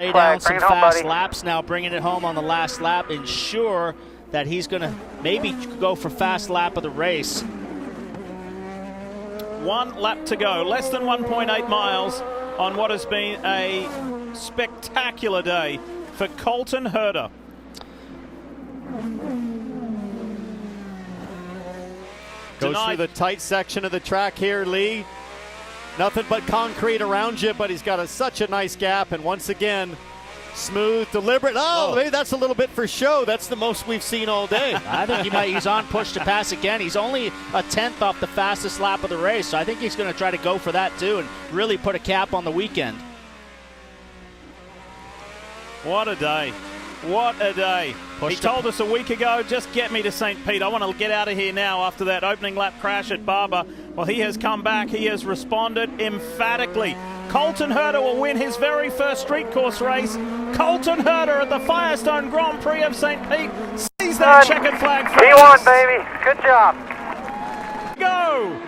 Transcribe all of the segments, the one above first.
Lay down some fast laps now, bringing it home on the last lap. Ensure that he's going to maybe go for fast lap of the race. 1 lap to go, less than 1.8 miles on what has been a spectacular day for Colton Herter. Goes through the tight section of the track here, Lee. Nothing but concrete around you, but he's got such a nice gap, and once again, smooth, deliberate. Oh, maybe that's a little bit for show. That's the most we've seen all day. I think he's on push to pass again. He's only a 10th off the fastest lap of the race, so I think he's going to try to go for that too and really put a cap on the weekend. What a day. What a day. He told us a week ago, just get me to St. Pete. I want to get out of here now after that opening lap crash at Barber. Well, he has come back. He has responded emphatically. Colton Herter will win his very first street course race. Colton Herter at the Firestone Grand Prix of St. Pete sees that checkered flag first. P1, baby. Good job. Go.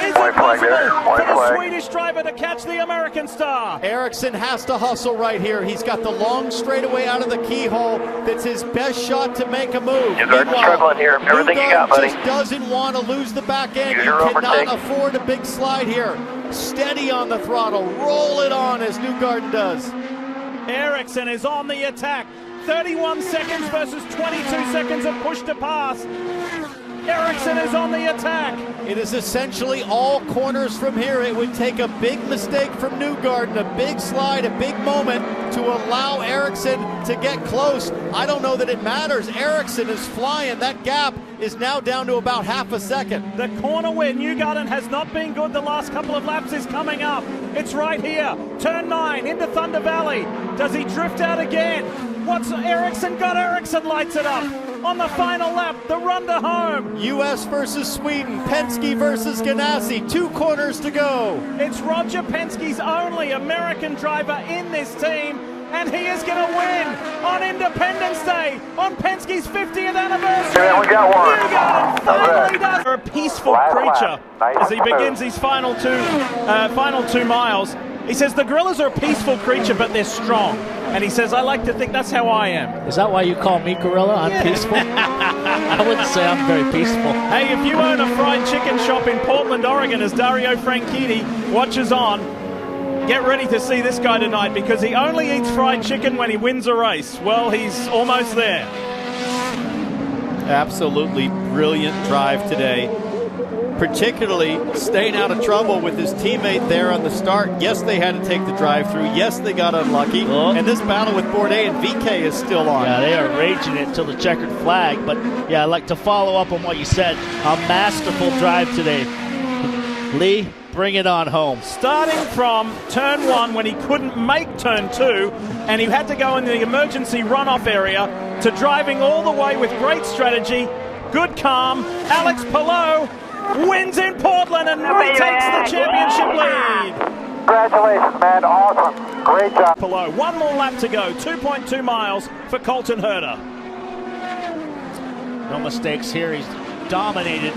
Is it possible for the Swedish driver to catch the American star? Ericsson has to hustle right here. He's got the long straightaway out of the keyhole. That's his best shot to make a move. You're struggling here. Everything you got, buddy. Just doesn't want to lose the back end. You cannot afford a big slide here. Steady on the throttle. Roll it on as Newgarden does. Ericsson is on the attack. 31 seconds versus 22 seconds of push to pass. Ericsson is on the attack. It is essentially all corners from here. It would take a big mistake from Newgarden, a big slide, a big moment to allow Ericsson to get close. I don't know that it matters. Ericsson is flying. That gap is now down to about half a second. The corner where Newgarden has not been good the last couple of laps is coming up. It's right here. Turn 9 into Thunder Valley. Does he drift out again? What's Ericsson got? Ericsson lights it up. On the final lap, the run to home. U.S. versus Sweden, Penske versus Ganassi, 2 corners to go. It's Roger Penske's only American driver in this team, and he is going to win on Independence Day, on Penske's 50th anniversary. Yeah, we got one. Newgarden finally does. A peaceful creature as he begins these final two miles. He says the gorillas are a peaceful creature, but they're strong. And he says, I like to think that's how I am. Is that why you call me gorilla? I'm peaceful? I wouldn't say I'm very peaceful. Hey, if you own a fried chicken shop in Portland, Oregon, as Dario Franchitti watches on, get ready to see this guy tonight, because he only eats fried chicken when he wins a race. Well, he's almost there. Absolutely brilliant drive today. Particularly staying out of trouble with his teammate there on the start. Yes, they had to take the drive-through. Yes, they got unlucky. And this battle with Bourdais and VK is still on. Yeah, they are raging it till the checkered flag. But, yeah, I'd like to follow up on what you said. A masterful drive today. Lee, bring it on home. Starting from turn 1 when he couldn't make turn 2, and he had to go in the emergency runoff area, to driving all the way with great strategy, good calm. Alex Palou wins in Portland and retakes the championship lead. Congratulations, man. Awesome. Great job. Palou, 1 more lap to go. 2.2 miles for Colton Herter. No mistakes here. He's dominated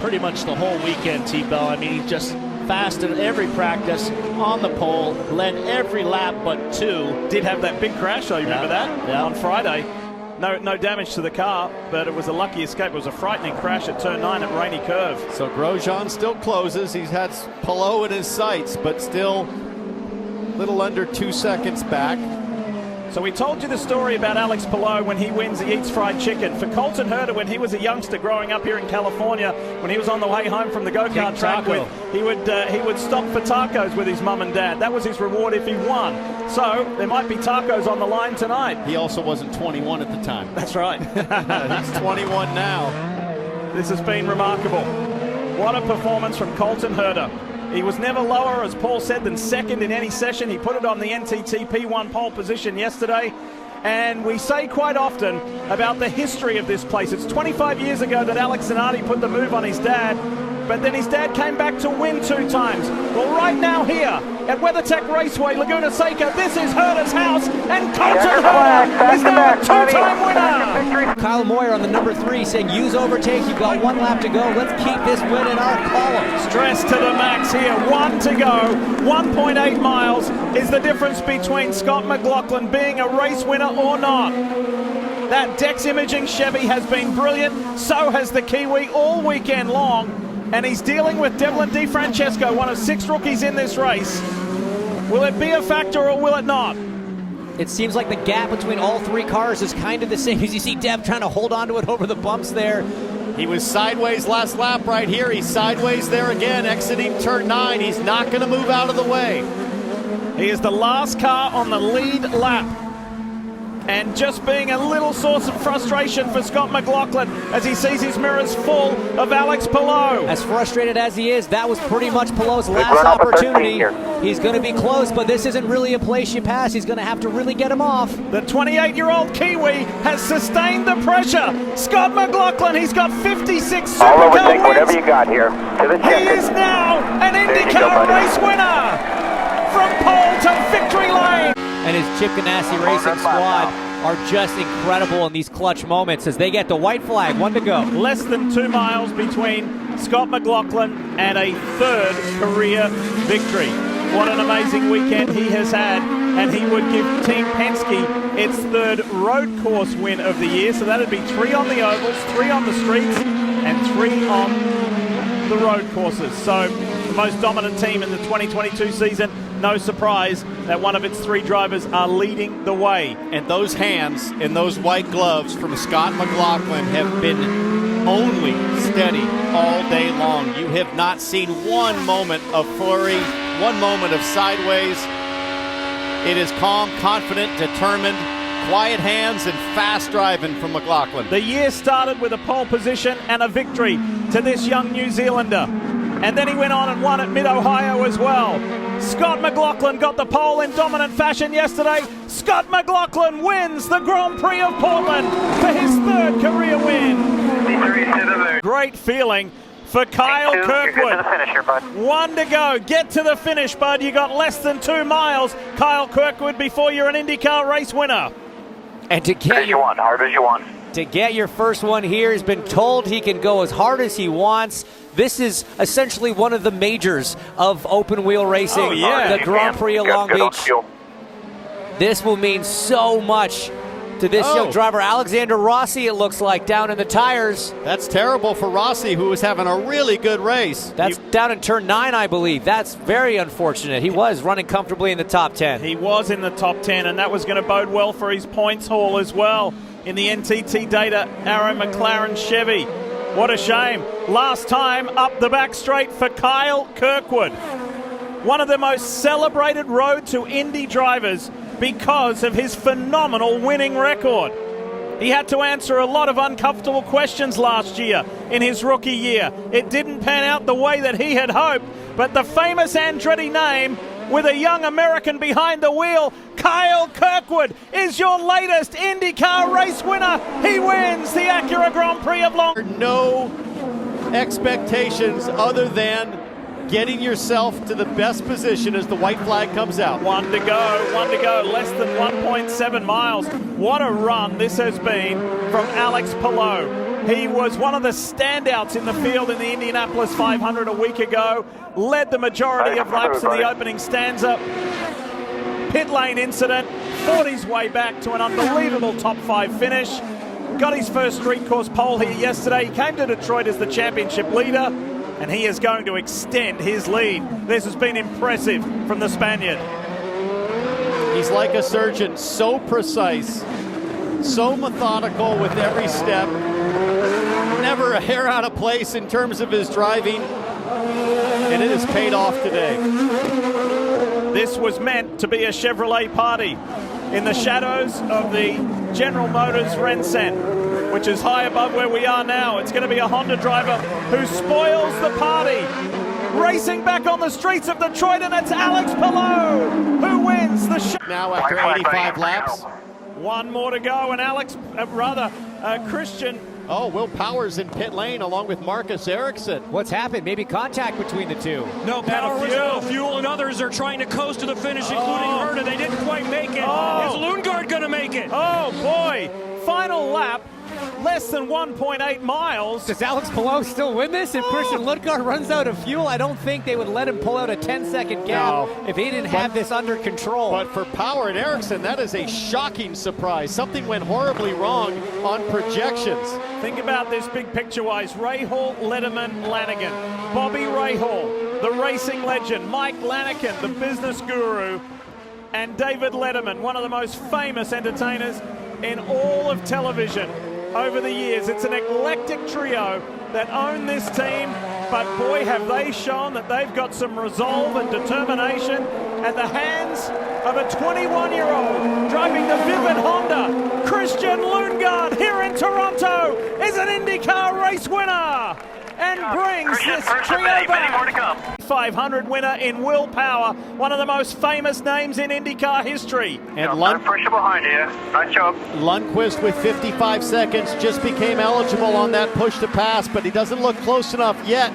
pretty much the whole weekend, T-Bell. I mean, he's just fast in every practice, on the pole, led every lap but 2. Did have that big crash, though. You remember that? Yeah. On Friday. No damage to the car, but it was a lucky escape. It was a frightening crash at turn 9 at Rainy Curve. So Grosjean still closes. He's had Palou in his sights, but still a little under 2 seconds back. So we told you the story about Alex Palou. When he wins, he eats fried chicken. For Colton Herter, when he was a youngster growing up here in California, when he was on the way home from the go-kart track, he would stop for tacos with his mum and dad. That was his reward if he won. So there might be tacos on the line tonight. He also wasn't 21 at the time. That's right. He's 21 now. This has been remarkable. What a performance from Colton Herter. He was never lower, as Paul said, than second in any session. He put it on the NTT P1 pole position yesterday. And we say quite often about the history of this place. It's 25 years ago that Alex Zanardi put the move on his dad. but then his dad came back to win 2 times. Well, right now here at WeatherTech Raceway, Laguna Seca, this is Herder's house, and Colton Herder is now a 2-time winner. Kyle Moyer on the number 3 saying, use overtake, you've got 1 lap to go, let's keep this win in our column. Stress to the max here, 1 to go, 1.8 miles is the difference between Scott McLaughlin being a race winner or not. That Dex Imaging Chevy has been brilliant, so has the Kiwi all weekend long, and he's dealing with Devlin DiFrancesco, one of 6 rookies in this race. Will it be a factor or will it not? It seems like the gap between all 3 cars is kind of the same as you see Dev trying to hold on to it over the bumps there. He was sideways last lap right here. He's sideways there again, exiting turn 9. He's not going to move out of the way. He is the last car on the lead lap. And just being a little source of frustration for Scott McLaughlin as he sees his mirrors full of Alex Palou. As frustrated as he is, that was pretty much Palou's last opportunity. He's going to be close, but this isn't really a place you pass. He's going to have to really get him off. The 28-year-old Kiwi has sustained the pressure. Scott McLaughlin, he's got 56 Supercar I'll overtake wins. whatever you got here. To the He is now an IndyCar race winner from pole to victory lane. And his Chip Ganassi Racing squad are just incredible in these clutch moments as they get the white flag, 1 to go. Less than 2 miles between Scott McLaughlin and a 3rd career victory. What an amazing weekend he has had, and he would give Team Penske its 3rd road course win of the year. So that'd be 3 on the ovals, 3 on the streets, and 3 on the road courses. So the most dominant team in the 2022 season. No surprise that one of its 3 drivers are leading the way. And those hands and those white gloves from Scott McLaughlin have been only steady all day long. You have not seen one moment of flurry, one moment of sideways. It is calm, confident, determined, quiet hands and fast driving from McLaughlin. The year started with a pole position and a victory to this young New Zealander. And then he went on and won at Mid-Ohio as well. Scott McLaughlin got the pole in dominant fashion yesterday. Scott McLaughlin wins the Grand Prix of Portland for his 3rd career win. Great feeling for Kyle Kirkwood. You're good to the finish here, bud. 1 to go. Get to the finish, bud. You got less than 2 miles, Kyle Kirkwood, before you're an IndyCar race winner. And to get your hard as you want. To get your first one here, he's been told he can go as hard as he wants. This is essentially one of the majors of open wheel racing. Oh, yeah. The Grand Prix of Long Beach. This will mean so much to this young driver, Alexander Rossi, it looks like, down in the tires. That's terrible for Rossi, who was having a really good race. That's down in turn 9, I believe. That's very unfortunate. He was running comfortably in the top 10. He was in the top 10, and that was going to bode well for his points haul as well in the NTT Data Arrow McLaren Chevy. What a shame. Last time up the back straight for Kyle Kirkwood. One of the most celebrated Road to Indy drivers because of his phenomenal winning record. He had to answer a lot of uncomfortable questions last year in his rookie year. It didn't pan out the way that he had hoped, but the famous Andretti name with a young American behind the wheel, Kyle Kirkwood, is your latest IndyCar race winner. He wins the Acura Grand Prix of Long. No expectations other than getting yourself to the best position as the white flag comes out. 1 to go, less than 1.7 miles. What a run this has been from Alex Palou. He was one of the standouts in the field in the Indianapolis 500 a week ago, led the majority of laps in the opening stanza. Pit lane incident, fought his way back to an unbelievable top 5 finish. Got his first street course pole here yesterday. He came to Detroit as the championship leader, and he is going to extend his lead. This has been impressive from the Spaniard. He's like a surgeon, so precise, so methodical with every step. Never a hair out of place in terms of his driving, and it has paid off today. This was meant to be a Chevrolet party in the shadows of the General Motors Rencent, which is high above where we are now. It's going to be a Honda driver who spoils the party. Racing back on the streets of Detroit, and it's Alex Palou who wins the show. Now after 85 laps. 1 more to go, and Christian Oh, Will Powers in pit lane along with Marcus Ericsson. What's happened? Maybe contact between the two. No, Powers, no fuel, and others are trying to coast to the finish, including Herta. They didn't quite make it. Is Lundgaard going to make it? Oh, boy. Final lap. Less than 1.8 miles. Does Alex Palou still win this? If Christian Lundgaard runs out of fuel, I don't think they would let him pull out a 10-second gap if he didn't have this under control. But for Power and Ericsson, that is a shocking surprise. Something went horribly wrong on projections. Think about this big picture-wise. Rahal, Letterman, Lanigan. Bobby Rahal, the racing legend. Mike Lanigan, the business guru. And David Letterman, one of the most famous entertainers in all of television over the years. It's an eclectic trio that own this team, but boy, have they shown that they've got some resolve and determination at the hands of a 21-year-old driving the Vivid Honda. Christian Lundgaard here in Toronto is an Indycar race winner and brings this trio back. More to come. 500 winner in Will Power, one of the most famous names in IndyCar history. And pressure behind you. Nice job. Lundqvist with 55 seconds just became eligible on that push to pass, but he doesn't look close enough yet.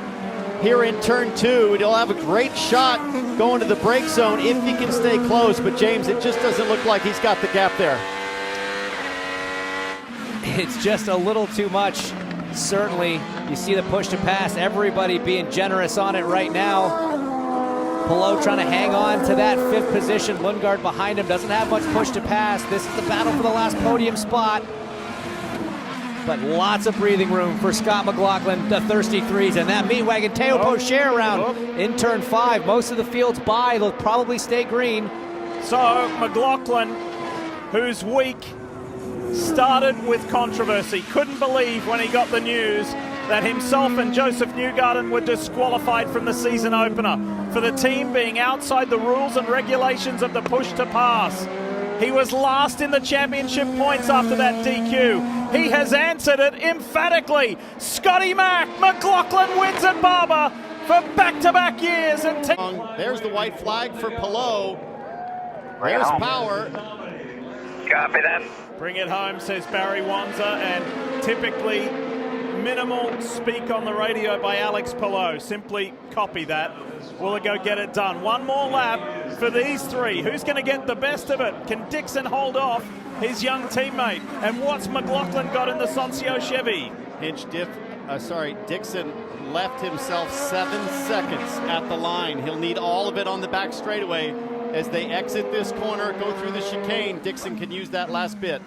Here in turn 2, he'll have a great shot going to the brake zone if he can stay close, but James, it just doesn't look like he's got the gap there. It's just a little too much. Certainly, you see the push to pass, everybody being generous on it right now. Palou trying to hang on to that 5th position. Lundgaard behind him, doesn't have much push to pass. This is the battle for the last podium spot. But lots of breathing room for Scott McLaughlin, the thirsty threes, and that meat wagon Teo Pocher around in turn 5. Most of the field's by, they'll probably stay green. So McLaughlin, whose week started with controversy, couldn't believe when he got the news that himself and Joseph Newgarden were disqualified from the season opener for the team being outside the rules and regulations of the push to pass. He was last in the championship points after that DQ. He has answered it emphatically. Scotty Mack, McLaughlin wins at Barber for back-to-back years. And there's the white flag for Palou. There's Power. Copy that. Bring it home, says Barry Wanzer, and typically minimal speak on the radio by Alex Palou. Simply copy that. Will it go get it done? One more lap for these three. Who's going to get the best of it? Can Dixon hold off his young teammate? And what's McLaughlin got in the Soncio Chevy? Dixon left himself 7 seconds at the line. He'll need all of it on the back straightaway. As they exit this corner, go through the chicane, Dixon can use that last bit.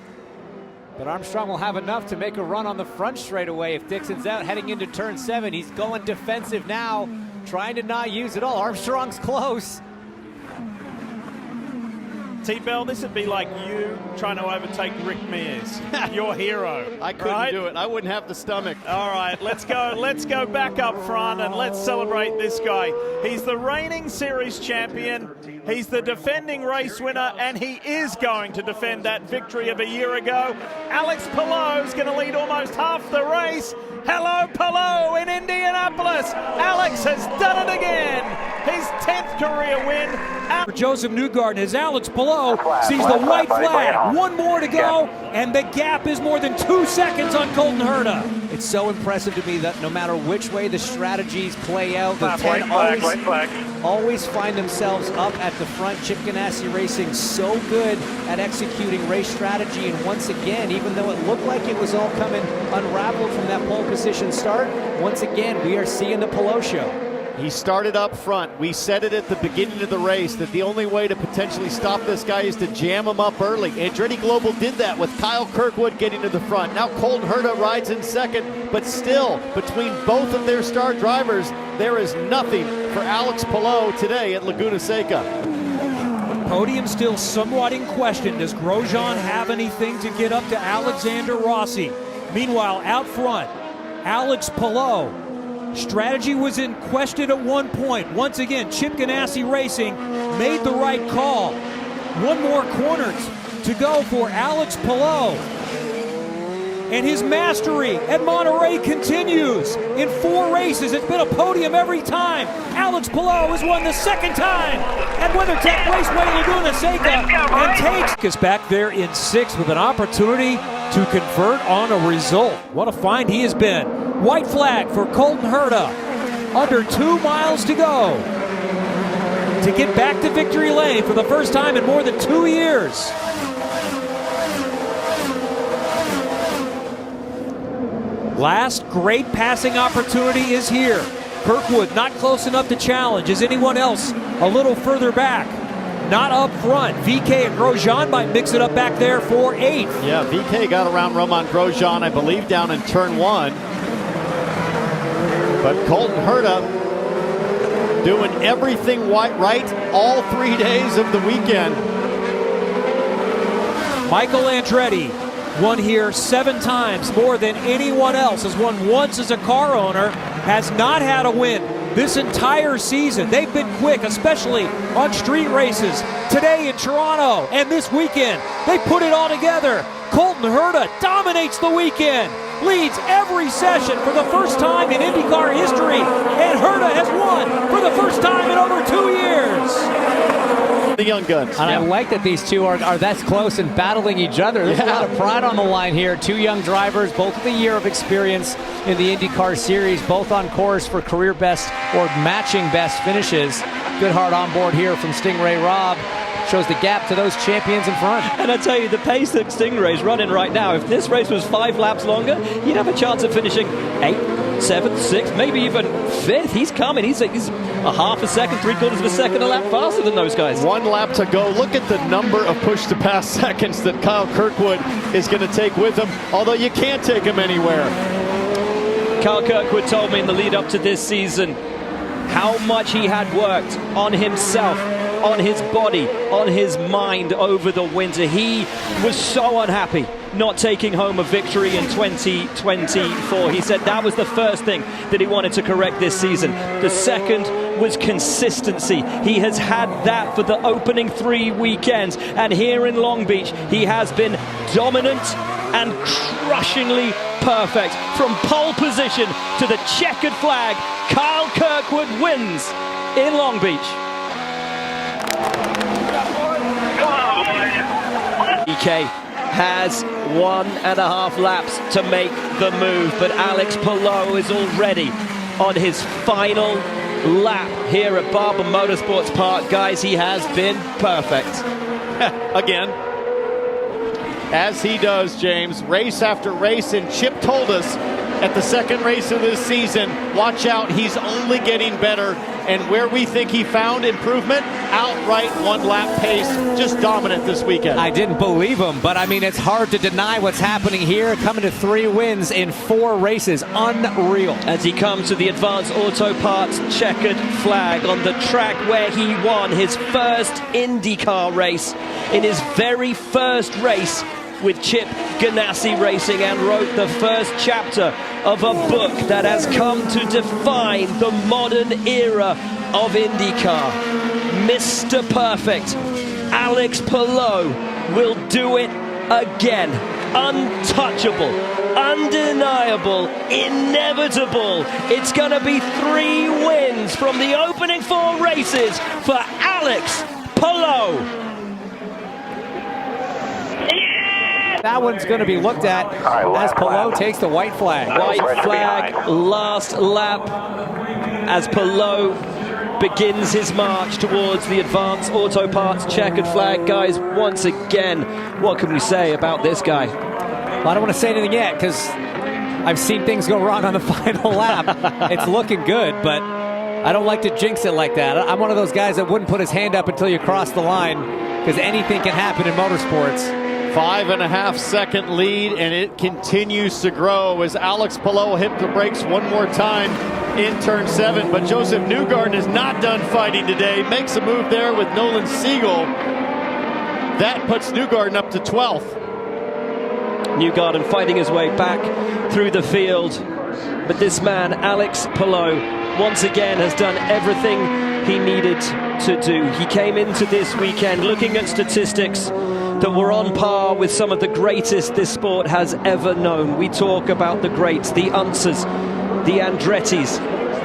But Armstrong will have enough to make a run on the front straightaway if Dixon's out heading into turn 7. He's going defensive now, trying to not use it all. Armstrong's close. T-Bell, this would be like you trying to overtake Rick Mears, your hero. I couldn't do it. I wouldn't have the stomach. All right, let's go back up front and let's celebrate this guy. He's the reigning series champion. He's the defending race winner, and he is going to defend that victory of a year ago. Alex Palou is going to lead almost half the race. Hello, Palou in Indianapolis. Alex has done it again. His 10th career win. For Joseph Newgarden, as Alex Palou sees the white flag. One more to go, and the gap is more than 2 seconds on Colton Herta. It's so impressive to me that no matter which way the strategies play out, the 10 always find themselves up at the front. Chip Ganassi Racing so good at executing race strategy, and once again, even though it looked like it was all coming unraveled from that pole position start, once again we are seeing the Palou show. He started up front. We said it at the beginning of the race that the only way to potentially stop this guy is to jam him up early. Andretti Global did that with Kyle Kirkwood getting to the front. Now Colton Herta rides in second, but still, between both of their star drivers, there is nothing for Alex Palou today at Laguna Seca. Podium still somewhat in question. Does Grosjean have anything to get up to Alexander Rossi? Meanwhile, out front, Alex Palou. Strategy was in question at one point. Once again, Chip Ganassi Racing made the right call. One more corner to go for Alex Palou. And his mastery at Monterey continues. In 4 races, it's been a podium every time. Alex Palou has won the 2nd time at WeatherTech Raceway Laguna Seca and takes us back there in 6th with an opportunity to convert on a result. What a find he has been. White flag for Colton Herta. Under 2 miles to go to get back to victory lane for the first time in more than 2 years. Last great passing opportunity is here. Kirkwood not close enough to challenge. Is anyone else a little further back? Not up front. VK and Grosjean might mix it up back there for 8th. Yeah, VK got around Romain Grosjean, I believe, down in turn 1. But Colton Herta doing everything right all 3 days of the weekend. Michael Andretti won here 7 times, more than anyone else. Has won once as a car owner, has not had a win this entire season. They've been quick, especially on street races. Today in Toronto and this weekend, they put it all together. Colton Herta dominates the weekend, leads every session for the first time in IndyCar history, and Herta has won for the first time in over 2 years. The young guns. And I like that these two are that close and battling each other. There's a lot of pride on the line here. 2 young drivers, both with a year of experience in the IndyCar series, both on course for career best or matching best finishes. Good heart on board here from Stingray Robb. Shows the gap to those champions in front. And I tell you, the pace that Stingray's running right now, if this race was 5 laps longer, you'd have a chance of finishing 8th, 7th, 6th, maybe even 5th. He's coming. He's a half a second, 3/4 of a second a lap faster than those guys. 1 lap to go. Look at the number of push-to-pass seconds that Kyle Kirkwood is going to take with him, although you can't take him anywhere. Kyle Kirkwood told me in the lead up to this season how much he had worked on himself, on his body, on his mind over the winter. He was so unhappy not taking home a victory in 2024. He said that was the first thing that he wanted to correct this season. The second was consistency. He has had that for the opening 3 weekends, and here in Long Beach he has been dominant and crushingly perfect. From pole position to the checkered flag, Kyle Kirkwood wins in Long Beach. EK has 1.5 laps to make the move, but Alex Palou is already on his final lap here at Barber Motorsports Park. Guys, he has been perfect. Again, as he does, James, race after race, and Chip told us at the 2nd race of this season, watch out, he's only getting better. And where we think he found improvement, outright 1-lap pace, just dominant this weekend. I didn't believe him, but I mean, it's hard to deny what's happening here. Coming to 3 wins in 4 races, unreal. As he comes to the Advanced Auto Parts checkered flag on the track where he won his first IndyCar race in his very first race with Chip Ganassi Racing, and wrote the first chapter of a book that has come to define the modern era of IndyCar. Mr. Perfect, Alex Palou will do it again. Untouchable, undeniable, inevitable. It's going to be 3 wins from the opening 4 races for Alex Palou. That one's going to be looked at as Palou takes the white flag. White flag, last lap, as Palou begins his march towards the Advanced Auto Parts checkered flag. Guys, once again, what can we say about this guy? Well, I don't want to say anything yet because I've seen things go wrong on the final lap. It's looking good, but I don't like to jinx it like that. I'm one of those guys that wouldn't put his hand up until you cross the line, because anything can happen in motorsports. 5.5 second lead, and it continues to grow as Alex Palou hit the brakes one more time in turn 7. But Joseph Newgarden is not done fighting today. Makes a move there with Nolan Siegel. That puts Newgarden up to 12th. Newgarden fighting his way back through the field. But this man, Alex Palou, once again has done everything he needed to do. He came into this weekend looking at statistics that were on par with some of the greatest this sport has ever known. We talk about the greats, the Unsers, the Andrettis,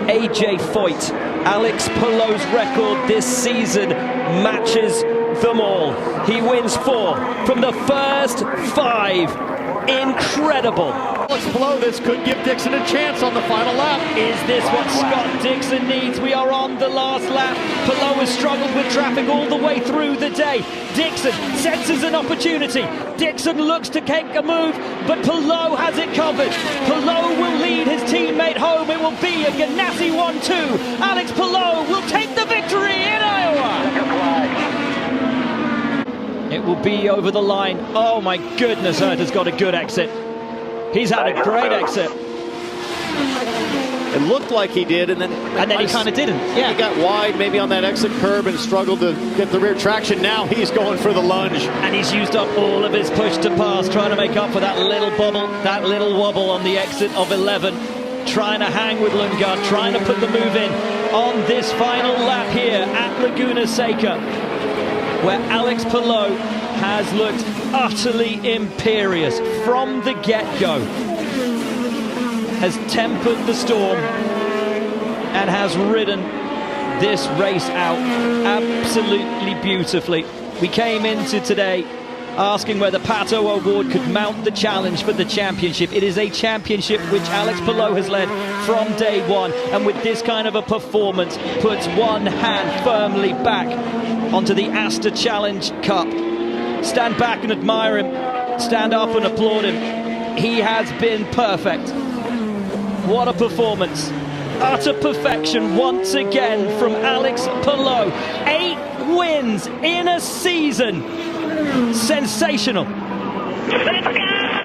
AJ Foyt. Alex Palou's record this season matches them all. He wins 4 from the first 5. Incredible. Alex Palou, this could give Dixon a chance on the final lap. Is this what Scott Dixon needs? We are on the last lap. Palou has struggled with traffic all the way through the day. Dixon senses an opportunity. Dixon looks to take a move, but Palou has it covered. Palou will lead his teammate home. It will be a Ganassi 1-2. Alex Palou will take the victory in Iowa. It will be over the line. Oh my goodness, Herta's got a good exit. He's had a great exit. It looked like he did, and then he kind of didn't. Yeah, he got wide maybe on that exit curb and struggled to get the rear traction. Now he's going for the lunge. And he's used up all of his push to pass, trying to make up for that little bubble, that little wobble on the exit of 11. Trying to hang with Lundgaard, trying to put the move in on this final lap here at Laguna Seca, where Alex Palou has looked utterly imperious from the get-go, has tempered the storm and has ridden this race out absolutely beautifully. We came into today asking whether Pato O'Ward could mount the challenge for the championship. It is a championship which Alex Palou has led from day one, and with this kind of a performance puts one hand firmly back onto the Asta Challenge Cup. Stand back and admire him. Stand up and applaud him. He has been perfect. What a performance. Utter perfection once again from Alex Palou. 8 wins in a season. Sensational. Let's go!